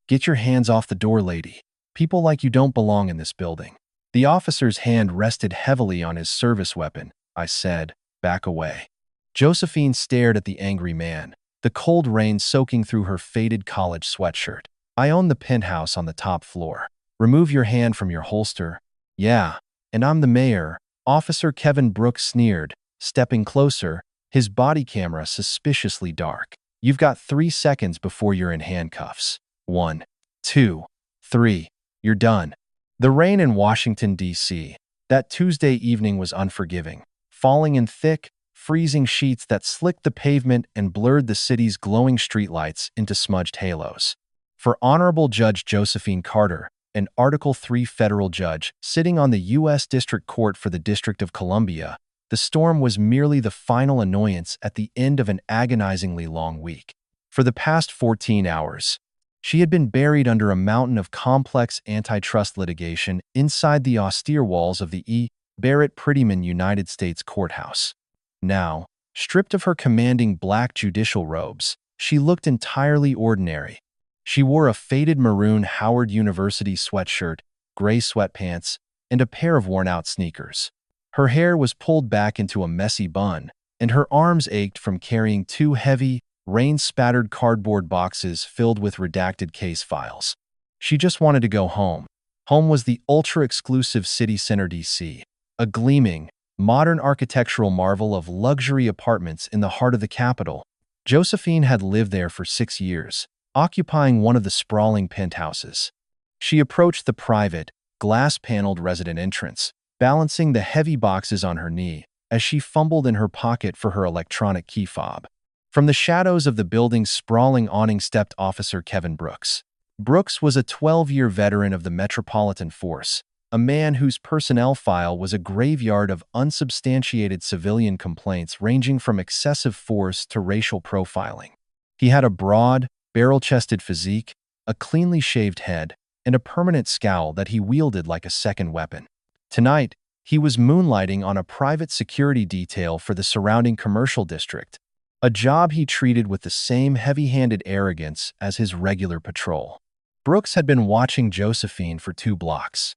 Get your hands off the door, lady. People like you don't belong in this building. The officer's hand rested heavily on his service weapon. I said, back away. Josephine stared at the angry man, the cold rain soaking through her faded college sweatshirt. I own the penthouse on the top floor. Remove your hand from your holster. Yeah, and I'm the mayor. Officer Kevin Brooks sneered, stepping closer, his body camera suspiciously dark. You've got 3 seconds before you're in handcuffs. 1, 2, 3. You're done. The rain in Washington, D.C. that Tuesday evening was unforgiving, falling in thick, freezing sheets that slicked the pavement and blurred the city's glowing streetlights into smudged halos. For Honorable Judge Josephine Carter, an Article III federal judge sitting on the U.S. District Court for the District of Columbia, the storm was merely the final annoyance at the end of an agonizingly long week. For the past 14 hours, she had been buried under a mountain of complex antitrust litigation inside the austere walls of the E. Barrett Prettyman United States Courthouse. Now, stripped of her commanding black judicial robes, she looked entirely ordinary. She wore a faded maroon Howard University sweatshirt, gray sweatpants, and a pair of worn-out sneakers. Her hair was pulled back into a messy bun, and her arms ached from carrying 2 heavy, rain-spattered cardboard boxes filled with redacted case files. She just wanted to go home. Home was the ultra-exclusive city center D.C., a gleaming, modern architectural marvel of luxury apartments in the heart of the capital. Josephine had lived there for 6 years, occupying one of the sprawling penthouses. She approached the private, glass-paneled resident entrance, balancing the heavy boxes on her knee as she fumbled in her pocket for her electronic key fob. From the shadows of the building's sprawling awning stepped Officer Kevin Brooks. Brooks was a 12-year veteran of the Metropolitan Force, a man whose personnel file was a graveyard of unsubstantiated civilian complaints ranging from excessive force to racial profiling. He had a broad, barrel-chested physique, a cleanly shaved head, and a permanent scowl that he wielded like a second weapon. Tonight, he was moonlighting on a private security detail for the surrounding commercial district, a job he treated with the same heavy-handed arrogance as his regular patrol. Brooks had been watching Josephine for 2 blocks.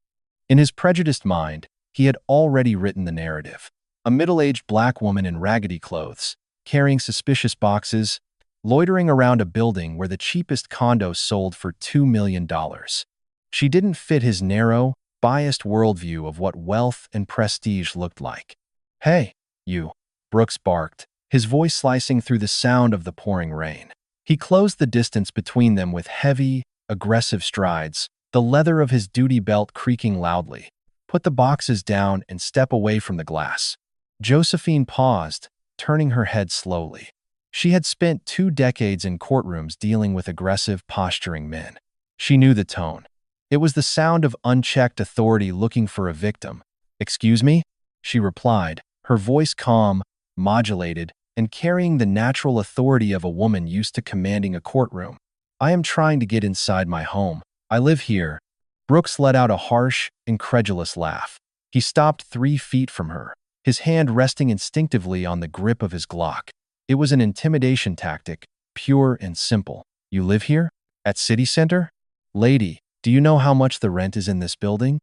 In his prejudiced mind, he had already written the narrative. A middle-aged black woman in raggedy clothes, carrying suspicious boxes, loitering around a building where the cheapest condos sold for $2 million. She didn't fit his narrow, biased worldview of what wealth and prestige looked like. "Hey, you," Brooks barked, his voice slicing through the sound of the pouring rain. He closed the distance between them with heavy, aggressive strides, the leather of his duty belt creaking loudly. "Put the boxes down and step away from the glass." Josephine paused, turning her head slowly. She had spent 2 decades in courtrooms dealing with aggressive, posturing men. She knew the tone. It was the sound of unchecked authority looking for a victim. "Excuse me?" she replied, her voice calm, modulated, and carrying the natural authority of a woman used to commanding a courtroom. "I am trying to get inside my home. I live here." Brooks let out a harsh, incredulous laugh. He stopped 3 feet from her, his hand resting instinctively on the grip of his Glock. It was an intimidation tactic, pure and simple. "You live here? At City Center? Lady, do you know how much the rent is in this building?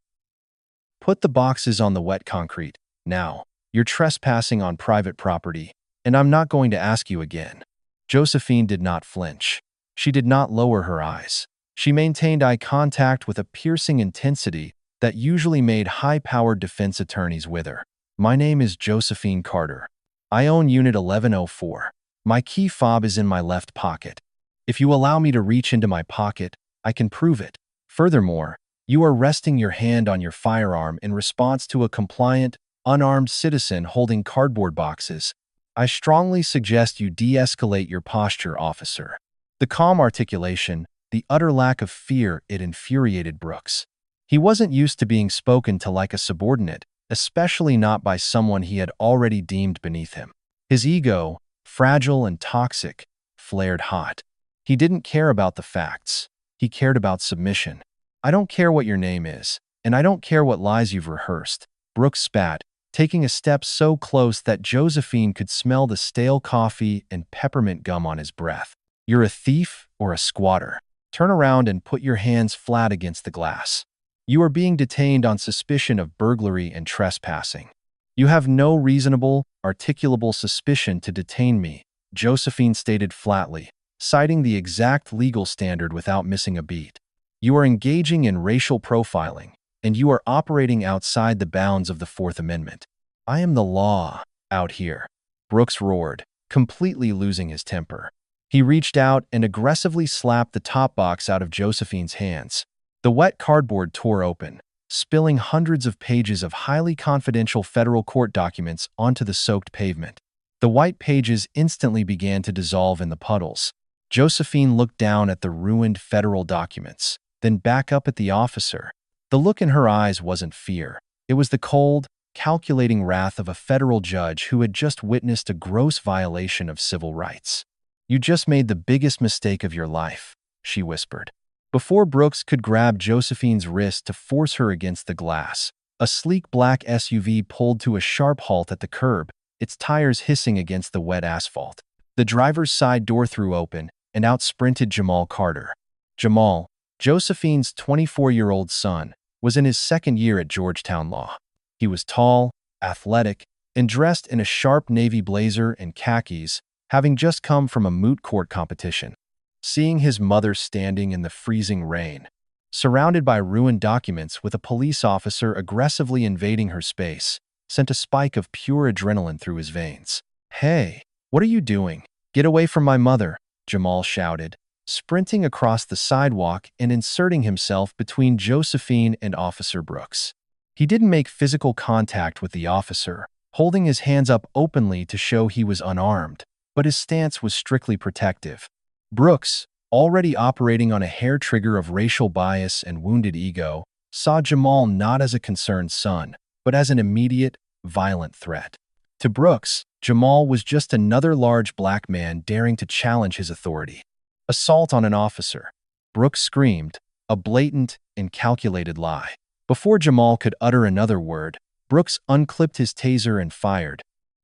Put the boxes on the wet concrete. Now, you're trespassing on private property, and I'm not going to ask you again." Josephine did not flinch. She did not lower her eyes. She maintained eye contact with a piercing intensity that usually made high-powered defense attorneys wither. "My name is Josephine Carter. I own Unit 1104. My key fob is in my left pocket. If you allow me to reach into my pocket, I can prove it. Furthermore, you are resting your hand on your firearm in response to a compliant, unarmed citizen holding cardboard boxes. I strongly suggest you de-escalate your posture, officer." The calm articulation, the utter lack of fear, it infuriated Brooks. He wasn't used to being spoken to like a subordinate, especially not by someone he had already deemed beneath him. His ego, fragile and toxic, flared hot. He didn't care about the facts. He cared about submission. "I don't care what your name is, and I don't care what lies you've rehearsed," Brooks spat, taking a step so close that Josephine could smell the stale coffee and peppermint gum on his breath. "You're a thief or a squatter. Turn around and put your hands flat against the glass. You are being detained on suspicion of burglary and trespassing. You have no reasonable, articulable suspicion to detain me, Josephine stated flatly, citing the exact legal standard without missing a beat. You are engaging in racial profiling, and you are operating outside the bounds of the Fourth Amendment. I am the law out here, Brooks roared, completely losing his temper. He reached out and aggressively slapped the top box out of Josephine's hands. The wet cardboard tore open, spilling hundreds of pages of highly confidential federal court documents onto the soaked pavement. The white pages instantly began to dissolve in the puddles. Josephine looked down at the ruined federal documents, then back up at the officer. The look in her eyes wasn't fear. It was the cold, calculating wrath of a federal judge who had just witnessed a gross violation of civil rights. You just made the biggest mistake of your life, she whispered. Before Brooks could grab Josephine's wrist to force her against the glass, a sleek black SUV pulled to a sharp halt at the curb, its tires hissing against the wet asphalt. The driver's side door threw open, and out sprinted Jamal Carter. Jamal, Josephine's 24-year-old son, was in his second year at Georgetown Law. He was tall, athletic, and dressed in a sharp navy blazer and khakis, having just come from a moot court competition. Seeing his mother standing in the freezing rain, surrounded by ruined documents with a police officer aggressively invading her space, sent a spike of pure adrenaline through his veins. "Hey, what are you doing? Get away from my mother," Jamal shouted, sprinting across the sidewalk and inserting himself between Josephine and Officer Brooks. He didn't make physical contact with the officer, holding his hands up openly to show he was unarmed, but his stance was strictly protective. Brooks, already operating on a hair trigger of racial bias and wounded ego, saw Jamal not as a concerned son, but as an immediate, violent threat. To Brooks, Jamal was just another large black man daring to challenge his authority. Assault on an officer. Brooks screamed, a blatant and calculated lie. Before Jamal could utter another word, Brooks unclipped his taser and fired.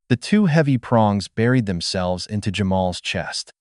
The two heavy prongs buried themselves into Jamal's chest.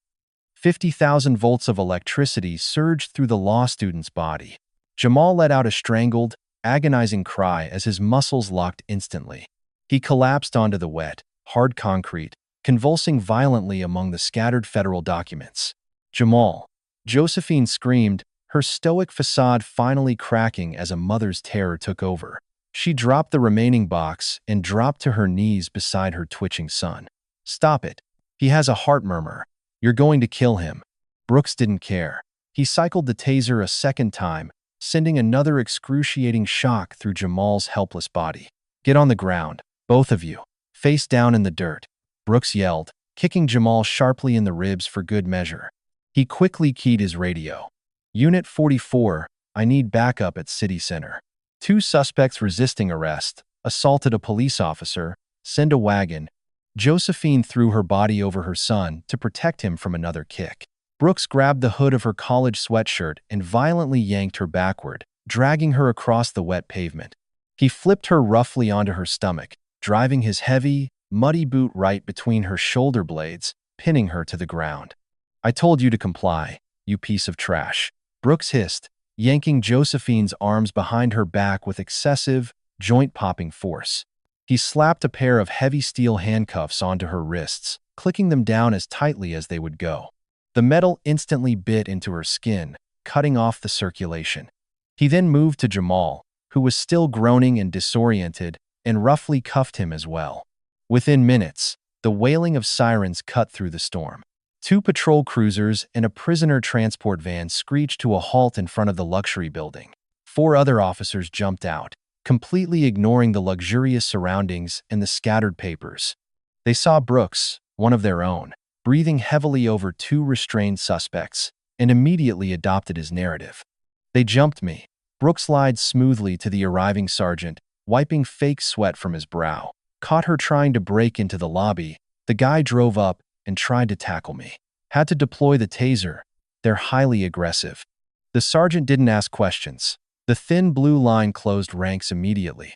50,000 volts of electricity surged through the law student's body. Jamal let out a strangled, agonizing cry as his muscles locked instantly. He collapsed onto the wet, hard concrete, convulsing violently among the scattered federal documents. "Jamal!" Josephine screamed, her stoic facade finally cracking as a mother's terror took over. She dropped the remaining box and dropped to her knees beside her twitching son. "Stop it. He has a heart murmur. You're going to kill him." Brooks didn't care. He cycled the taser a second time, sending another excruciating shock through Jamal's helpless body. "Get on the ground, both of you. Face down in the dirt," Brooks yelled, kicking Jamal sharply in the ribs for good measure. He quickly keyed his radio. "Unit 44, I need backup at City Center. 2 suspects resisting arrest, assaulted a police officer, send a wagon." Josephine threw her body over her son to protect him from another kick. Brooks grabbed the hood of her college sweatshirt and violently yanked her backward, dragging her across the wet pavement. He flipped her roughly onto her stomach, driving his heavy, muddy boot right between her shoulder blades, pinning her to the ground. "I told you to comply, you piece of trash," Brooks hissed, yanking Josephine's arms behind her back with excessive, joint-popping force. He slapped a pair of heavy steel handcuffs onto her wrists, clicking them down as tightly as they would go. The metal instantly bit into her skin, cutting off the circulation. He then moved to Jamal, who was still groaning and disoriented, and roughly cuffed him as well. Within minutes, the wailing of sirens cut through the storm. 2 patrol cruisers and a prisoner transport van screeched to a halt in front of the luxury building. 4 other officers jumped out, completely ignoring the luxurious surroundings and the scattered papers. They saw Brooks, one of their own, breathing heavily over 2 restrained suspects, and immediately adopted his narrative. "They jumped me." Brooks lied smoothly to the arriving sergeant, wiping fake sweat from his brow. "Caught her trying to break into the lobby. The guy drove up and tried to tackle me. Had to deploy the taser. They're highly aggressive." The sergeant didn't ask questions. The thin blue line closed ranks immediately.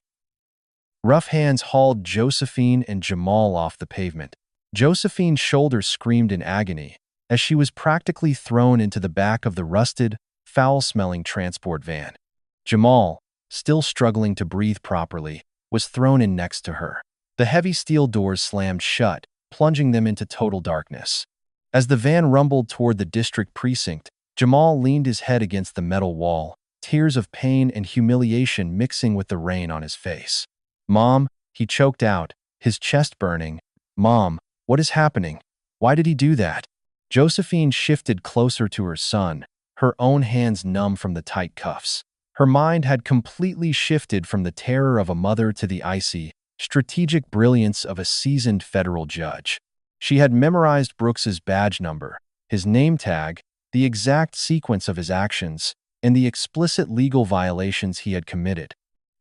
Rough hands hauled Josephine and Jamal off the pavement. Josephine's shoulders screamed in agony, as she was practically thrown into the back of the rusted, foul-smelling transport van. Jamal, still struggling to breathe properly, was thrown in next to her. The heavy steel doors slammed shut, plunging them into total darkness. As the van rumbled toward the district precinct, Jamal leaned his head against the metal wall, tears of pain and humiliation mixing with the rain on his face. "Mom," he choked out, his chest burning. "Mom, what is happening? Why did he do that?" Josephine shifted closer to her son, her own hands numb from the tight cuffs. Her mind had completely shifted from the terror of a mother to the icy, strategic brilliance of a seasoned federal judge. She had memorized Brooks's badge number, his name tag, the exact sequence of his actions, and the explicit legal violations he had committed.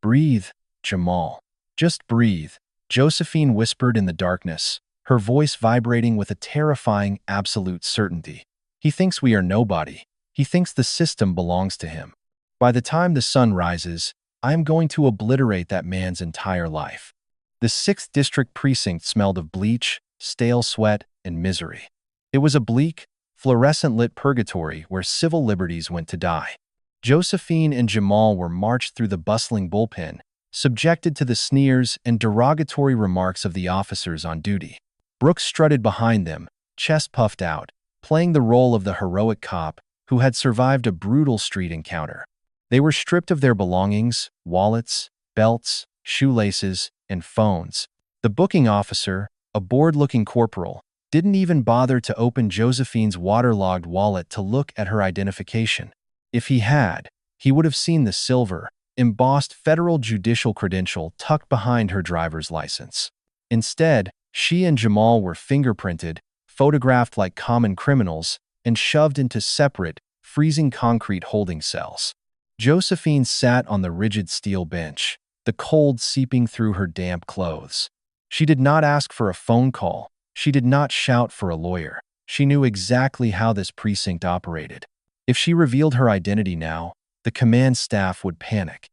"Breathe, Jamal. Just breathe," Josephine whispered in the darkness, her voice vibrating with a terrifying, absolute certainty. "He thinks we are nobody. He thinks the system belongs to him. By the time the sun rises, I am going to obliterate that man's entire life." The 6th District Precinct smelled of bleach, stale sweat, and misery. It was a bleak, fluorescent-lit purgatory where civil liberties went to die. Josephine and Jamal were marched through the bustling bullpen, subjected to the sneers and derogatory remarks of the officers on duty. Brooks strutted behind them, chest puffed out, playing the role of the heroic cop who had survived a brutal street encounter. They were stripped of their belongings, wallets, belts, shoelaces, and phones. The booking officer, a bored-looking corporal, didn't even bother to open Josephine's waterlogged wallet to look at her identification. If he had, he would have seen the silver, embossed federal judicial credential tucked behind her driver's license. Instead, she and Jamal were fingerprinted, photographed like common criminals, and shoved into separate, freezing concrete holding cells. Josephine sat on the rigid steel bench, the cold seeping through her damp clothes. She did not ask for a phone call. She did not shout for a lawyer. She knew exactly how this precinct operated. If she revealed her identity now, the command staff would panic.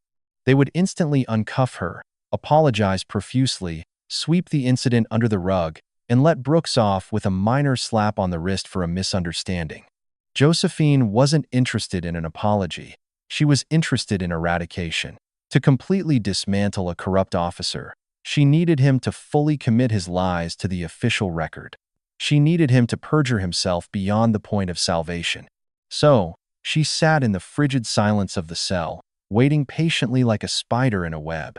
They would instantly uncuff her, apologize profusely, sweep the incident under the rug, and let Brooks off with a minor slap on the wrist for a misunderstanding. Josephine wasn't interested in an apology. She was interested in eradication. To completely dismantle a corrupt officer, she needed him to fully commit his lies to the official record. She needed him to perjure himself beyond the point of salvation. So, she sat in the frigid silence of the cell, waiting patiently like a spider in a web.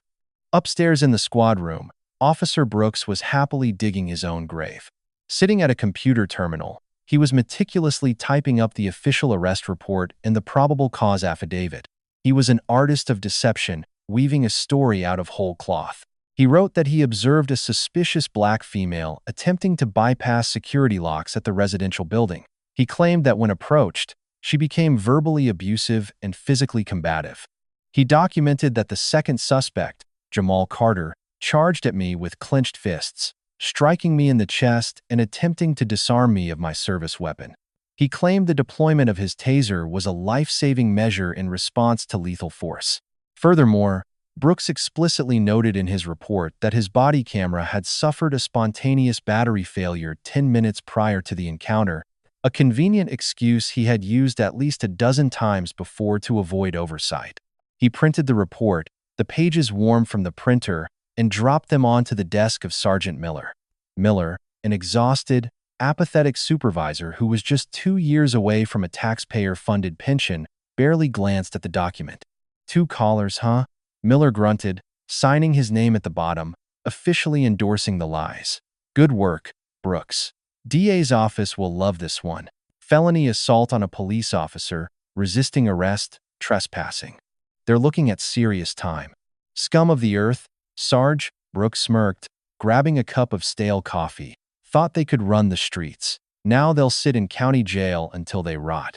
Upstairs in the squad room, Officer Brooks was happily digging his own grave. Sitting at a computer terminal, he was meticulously typing up the official arrest report and the probable cause affidavit. He was an artist of deception, weaving a story out of whole cloth. He wrote that he observed a suspicious black female attempting to bypass security locks at the residential building. He claimed that when approached, she became verbally abusive and physically combative. He documented that the second suspect, Jamal Carter, charged at me with clenched fists, striking me in the chest and attempting to disarm me of my service weapon. He claimed the deployment of his taser was a life-saving measure in response to lethal force. Furthermore, Brooks explicitly noted in his report that his body camera had suffered a spontaneous battery failure 10 minutes prior to the encounter, a convenient excuse he had used at least a dozen times before to avoid oversight. He printed the report, the pages warm from the printer, and dropped them onto the desk of Sergeant Miller. Miller, an exhausted, apathetic supervisor who was just 2 years away from a taxpayer-funded pension, barely glanced at the document. 2 callers, huh? Miller grunted, signing his name at the bottom, officially endorsing the lies. "Good work, Brooks. DA's office will love this one. Felony assault on a police officer, resisting arrest, trespassing. They're looking at serious time." "Scum of the earth," Sarge, Brooks smirked, grabbing a cup of stale coffee. "Thought they could run the streets. Now they'll sit in county jail until they rot."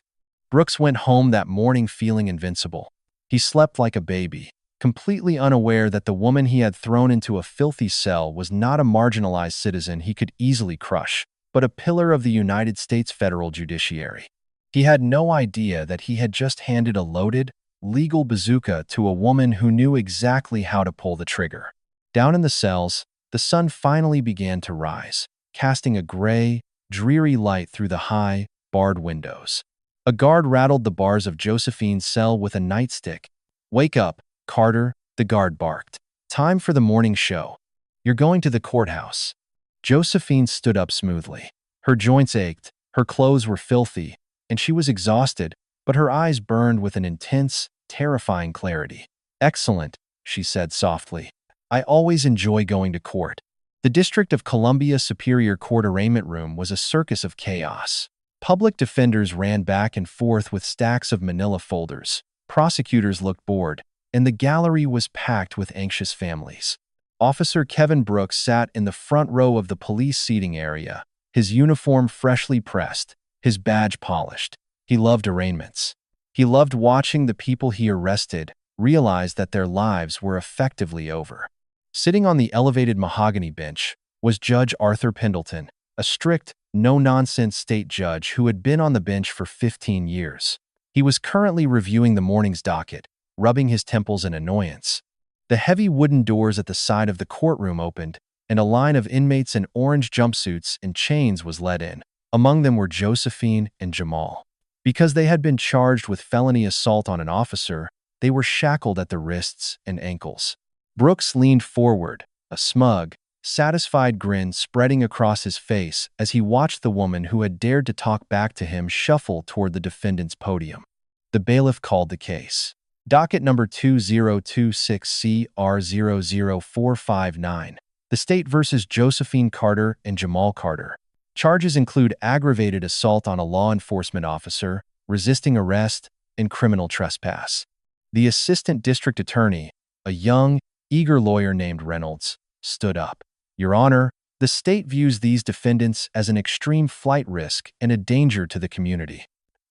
Brooks went home that morning feeling invincible. He slept like a baby, completely unaware that the woman he had thrown into a filthy cell was not a marginalized citizen he could easily crush, but a pillar of the United States federal judiciary. He had no idea that he had just handed a loaded, legal bazooka to a woman who knew exactly how to pull the trigger. Down in the cells, the sun finally began to rise, casting a gray, dreary light through the high, barred windows. A guard rattled the bars of Josephine's cell with a nightstick. "Wake up, Carter," the guard barked. "Time for the morning show. You're going to the courthouse." Josephine stood up smoothly. Her joints ached, her clothes were filthy, and she was exhausted, but her eyes burned with an intense, terrifying clarity. "Excellent," she said softly. "I always enjoy going to court." The District of Columbia Superior Court arraignment room was a circus of chaos. Public defenders ran back and forth with stacks of manila folders. Prosecutors looked bored, and the gallery was packed with anxious families. Officer Kevin Brooks sat in the front row of the police seating area, his uniform freshly pressed, his badge polished. He loved arraignments. He loved watching the people he arrested realize that their lives were effectively over. Sitting on the elevated mahogany bench was Judge Arthur Pendleton, a strict, no-nonsense state judge who had been on the bench for 15 years. He was currently reviewing the morning's docket, rubbing his temples in annoyance. The heavy wooden doors at the side of the courtroom opened, and a line of inmates in orange jumpsuits and chains was let in. Among them were Josephine and Jamal. Because they had been charged with felony assault on an officer, they were shackled at the wrists and ankles. Brooks leaned forward, a smug, satisfied grin spreading across his face as he watched the woman who had dared to talk back to him shuffle toward the defendant's podium. The bailiff called the case. Docket number 2026CR00459. The State versus Josephine Carter and Jamal Carter. Charges include aggravated assault on a law enforcement officer, resisting arrest, and criminal trespass. The assistant district attorney, a young, eager lawyer named Reynolds, stood up. "Your Honor, the state views these defendants as an extreme flight risk and a danger to the community.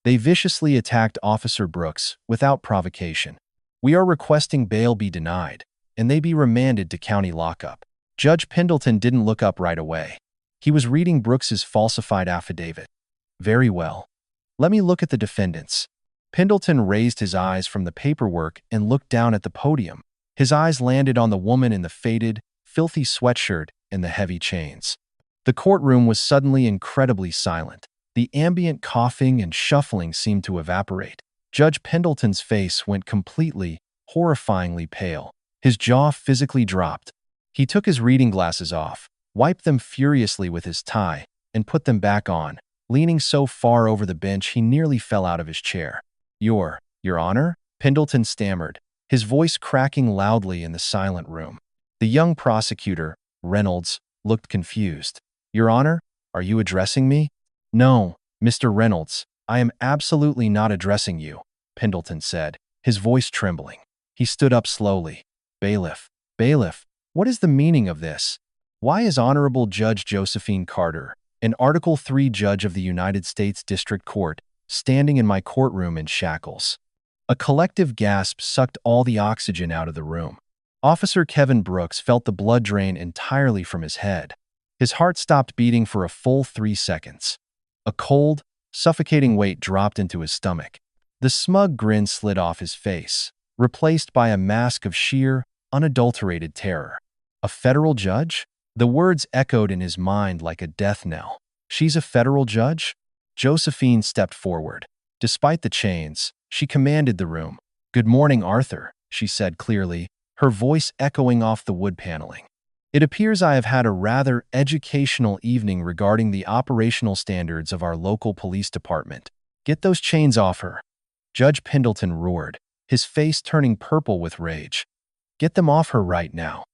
They viciously attacked Officer Brooks without provocation. We are requesting bail be denied, and they be remanded to county lockup." Judge Pendleton didn't look up right away. He was reading Brooks's falsified affidavit. "Very well. Let me look at the defendants." Pendleton raised his eyes from the paperwork and looked down at the podium. His eyes landed on the woman in the faded, filthy sweatshirt and the heavy chains. The courtroom was suddenly incredibly silent. The ambient coughing and shuffling seemed to evaporate. Judge Pendleton's face went completely, horrifyingly pale. His jaw physically dropped. He took his reading glasses off, wiped them furiously with his tie, and put them back on, leaning so far over the bench he nearly fell out of his chair. Your Honor?" Pendleton stammered, his voice cracking loudly in the silent room. The young prosecutor, Reynolds, looked confused. "Your Honor, are you addressing me?" "No, Mr. Reynolds, I am absolutely not addressing you," Pendleton said, his voice trembling. He stood up slowly. Bailiff, what is the meaning of this? Why is Honorable Judge Josephine Carter, an Article III judge of the United States District Court, standing in my courtroom in shackles?" A collective gasp sucked all the oxygen out of the room. Officer Kevin Brooks felt the blood drain entirely from his head. His heart stopped beating for a full 3 seconds. A cold, suffocating weight dropped into his stomach. The smug grin slid off his face, replaced by a mask of sheer, unadulterated terror. A federal judge? The words echoed in his mind like a death knell. "She's a federal judge?" Josephine stepped forward. Despite the chains, she commanded the room. "Good morning, Arthur," she said clearly, her voice echoing off the wood paneling. "It appears I have had a rather educational evening regarding the operational standards of our local police department. Get those chains off her." Judge Pendleton roared, his face turning purple with rage. "Get them off her right now."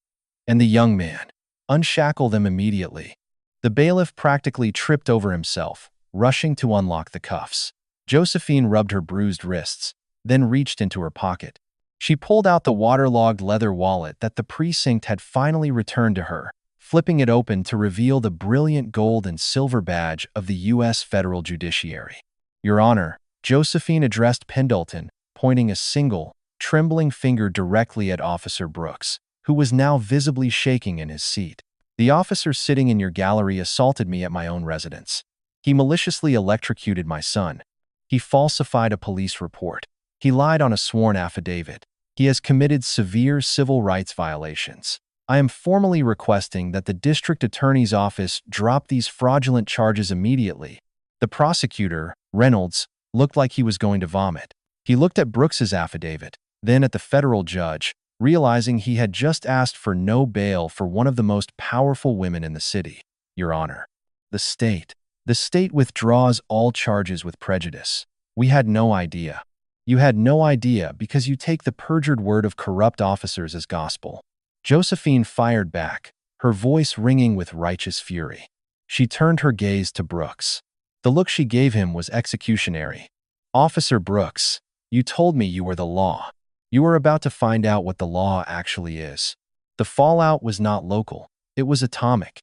And the young man, "Unshackle them immediately." The bailiff practically tripped over himself, rushing to unlock the cuffs. Josephine rubbed her bruised wrists, then reached into her pocket. She pulled out the waterlogged leather wallet that the precinct had finally returned to her, flipping it open to reveal the brilliant gold and silver badge of the U.S. federal judiciary. "Your Honor," Josephine addressed Pendleton, pointing a single, trembling finger directly at Officer Brooks, who was now visibly shaking in his seat. "The officer sitting in your gallery assaulted me at my own residence. He maliciously electrocuted my son. He falsified a police report. He lied on a sworn affidavit. He has committed severe civil rights violations. I am formally requesting that the district attorney's office drop these fraudulent charges immediately The prosecutor, Reynolds, looked like he was going to vomit. He looked at Brooks's affidavit, then at the federal judge, realizing he had just asked for no bail for one of the most powerful women in the city. Your Honor, the state. The state withdraws all charges with prejudice. We had no idea. You had no idea because you take the perjured word of corrupt officers as gospel. Josephine fired back, her voice ringing with righteous fury. She turned her gaze to Brooks. The look she gave him was executionary. Officer Brooks, you told me you were the law. You were about to find out what the law actually is. The fallout was not local. It was atomic.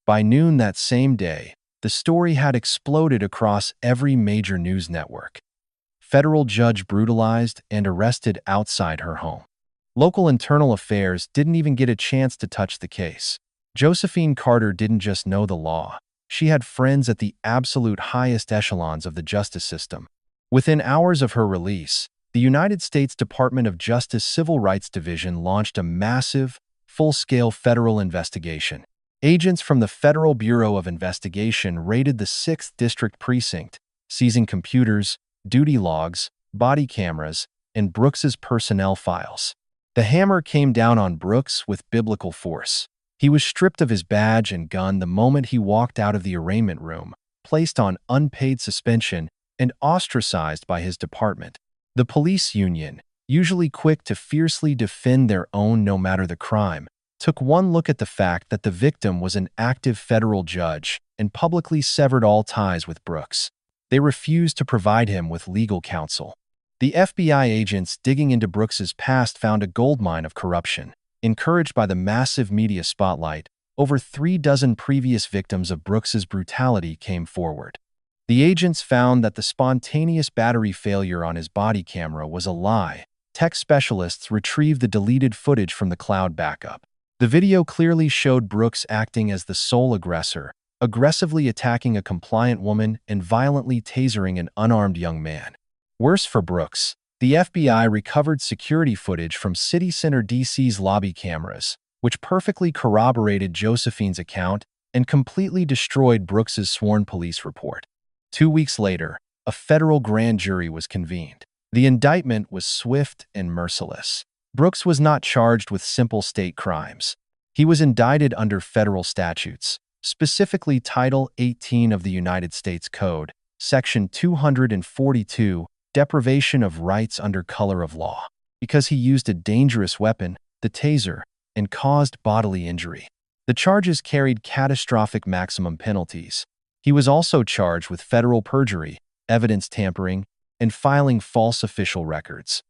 By noon that same day, the story had exploded across every major news network. Federal judge brutalized and arrested outside her home. Local internal affairs didn't even get a chance to touch the case. Josephine Carter didn't just know the law. She had friends at the absolute highest echelons of the justice system. Within hours of her release, the United States Department of Justice Civil Rights Division launched a massive, full-scale federal investigation. Agents from the Federal Bureau of Investigation raided the 6th District Precinct, seizing computers, duty logs, body cameras, and Brooks's personnel files. The hammer came down on Brooks with biblical force. He was stripped of his badge and gun the moment he walked out of the arraignment room, placed on unpaid suspension, and ostracized by his department. The police union, usually quick to fiercely defend their own no matter the crime, took one look at the fact that the victim was an active federal judge and publicly severed all ties with Brooks. They refused to provide him with legal counsel. The FBI agents digging into Brooks's past found a goldmine of corruption. Encouraged by the massive media spotlight, over 36 previous victims of Brooks's brutality came forward. The agents found that the spontaneous battery failure on his body camera was a lie. Tech specialists retrieved the deleted footage from the cloud backup. The video clearly showed Brooks acting as the sole aggressor, aggressively attacking a compliant woman and violently tasering an unarmed young man. Worse for Brooks, the FBI recovered security footage from City Center DC's lobby cameras, which perfectly corroborated Josephine's account and completely destroyed Brooks's sworn police report. 2 weeks later, a federal grand jury was convened. The indictment was swift and merciless. Brooks was not charged with simple state crimes. He was indicted under federal statutes, specifically Title 18 of the United States Code, Section 242, Deprivation of Rights under color of law, because he used a dangerous weapon, the taser, and caused bodily injury. The charges carried catastrophic maximum penalties. He was also charged with federal perjury, evidence tampering, and filing false official records.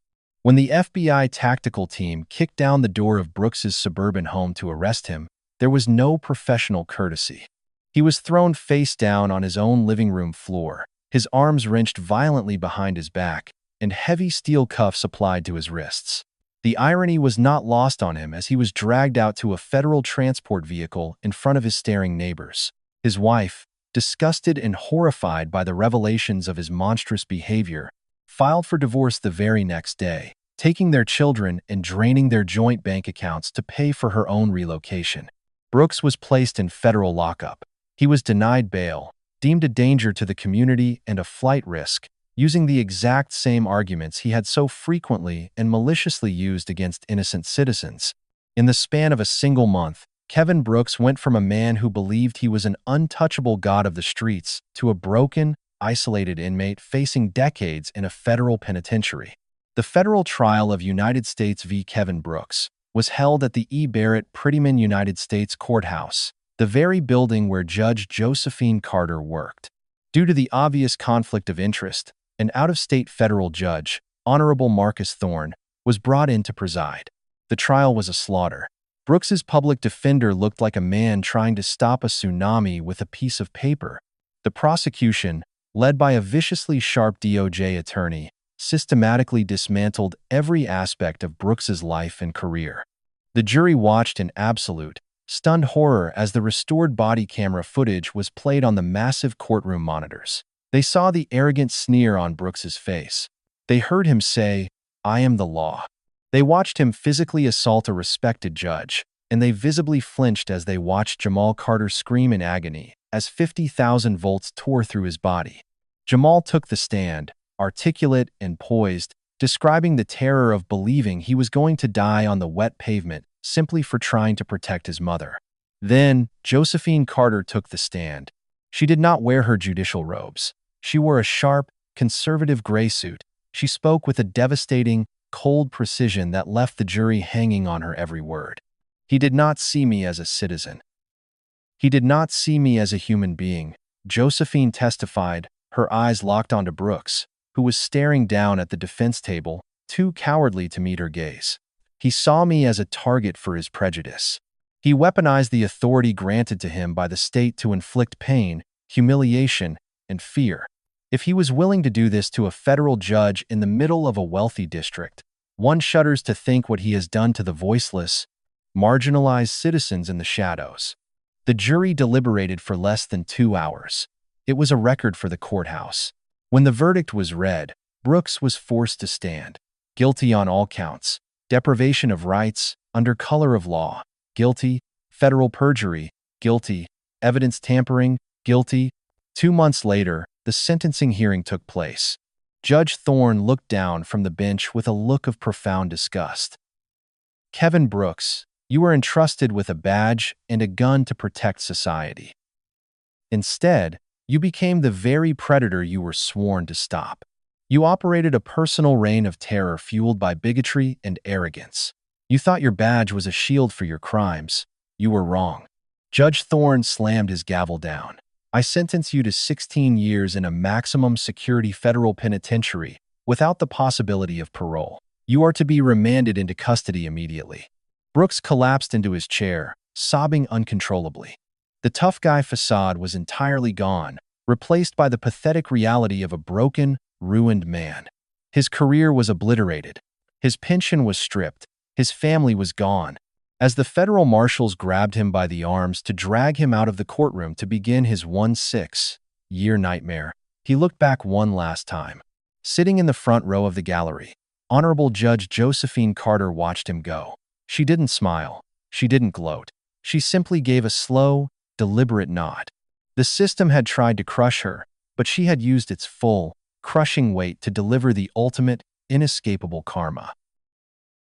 When the FBI tactical team kicked down the door of Brooks's suburban home to arrest him, there was no professional courtesy. He was thrown face down on his own living room floor, his arms wrenched violently behind his back, and heavy steel cuffs applied to his wrists. The irony was not lost on him as he was dragged out to a federal transport vehicle in front of his staring neighbors. His wife, disgusted and horrified by the revelations of his monstrous behavior, filed for divorce the very next day, taking their children and draining their joint bank accounts to pay for her own relocation. Brooks was placed in federal lockup. He was denied bail, deemed a danger to the community and a flight risk, using the exact same arguments he had so frequently and maliciously used against innocent citizens. In the span of a single month, Kevin Brooks went from a man who believed he was an untouchable god of the streets to a broken, isolated inmate facing decades in a federal penitentiary. The federal trial of United States v. Kevin Brooks was held at the E. Barrett Prettyman United States Courthouse, the very building where Judge Josephine Carter worked. Due to the obvious conflict of interest, an out-of-state federal judge, Honorable Marcus Thorne, was brought in to preside. The trial was a slaughter. Brooks's public defender looked like a man trying to stop a tsunami with a piece of paper. The prosecution, led by a viciously sharp DOJ attorney, systematically dismantled every aspect of Brooks's life and career. The jury watched in absolute, stunned horror as the restored body camera footage was played on the massive courtroom monitors. They saw the arrogant sneer on Brooks's face. They heard him say, "I am the law." They watched him physically assault a respected judge, and they visibly flinched as they watched Jamal Carter scream in agony as 50,000 volts tore through his body. Jamal took the stand, articulate and poised, describing the terror of believing he was going to die on the wet pavement simply for trying to protect his mother. Then, Josephine Carter took the stand. She did not wear her judicial robes. She wore a sharp, conservative gray suit. She spoke with a devastating, cold precision that left the jury hanging on her every word. He did not see me as a citizen. He did not see me as a human being, Josephine testified, her eyes locked onto Brooks, who was staring down at the defense table, too cowardly to meet her gaze. He saw me as a target for his prejudice. He weaponized the authority granted to him by the state to inflict pain, humiliation, and fear. If he was willing to do this to a federal judge in the middle of a wealthy district, one shudders to think what he has done to the voiceless, marginalized citizens in the shadows. The jury deliberated for less than 2 hours. It was a record for the courthouse. When the verdict was read, Brooks was forced to stand. Guilty on all counts. Deprivation of rights, under color of law. Guilty. Federal perjury. Guilty. Evidence tampering. Guilty. 2 months later, the sentencing hearing took place. Judge Thorne looked down from the bench with a look of profound disgust. Kevin Brooks, you were entrusted with a badge and a gun to protect society. Instead, you became the very predator you were sworn to stop. You operated a personal reign of terror fueled by bigotry and arrogance. You thought your badge was a shield for your crimes. You were wrong. Judge Thorne slammed his gavel down. I sentence you to 16 years in a maximum security federal penitentiary without the possibility of parole. You are to be remanded into custody immediately. Brooks collapsed into his chair, sobbing uncontrollably. The tough guy facade was entirely gone, replaced by the pathetic reality of a broken, ruined man. His career was obliterated. His pension was stripped. His family was gone. As the federal marshals grabbed him by the arms to drag him out of the courtroom to begin his 16-year nightmare, he looked back one last time. Sitting in the front row of the gallery, Honorable Judge Josephine Carter watched him go. She didn't smile. She didn't gloat. She simply gave a slow, deliberate nod. The system had tried to crush her, but she had used its full, crushing weight to deliver the ultimate, inescapable karma.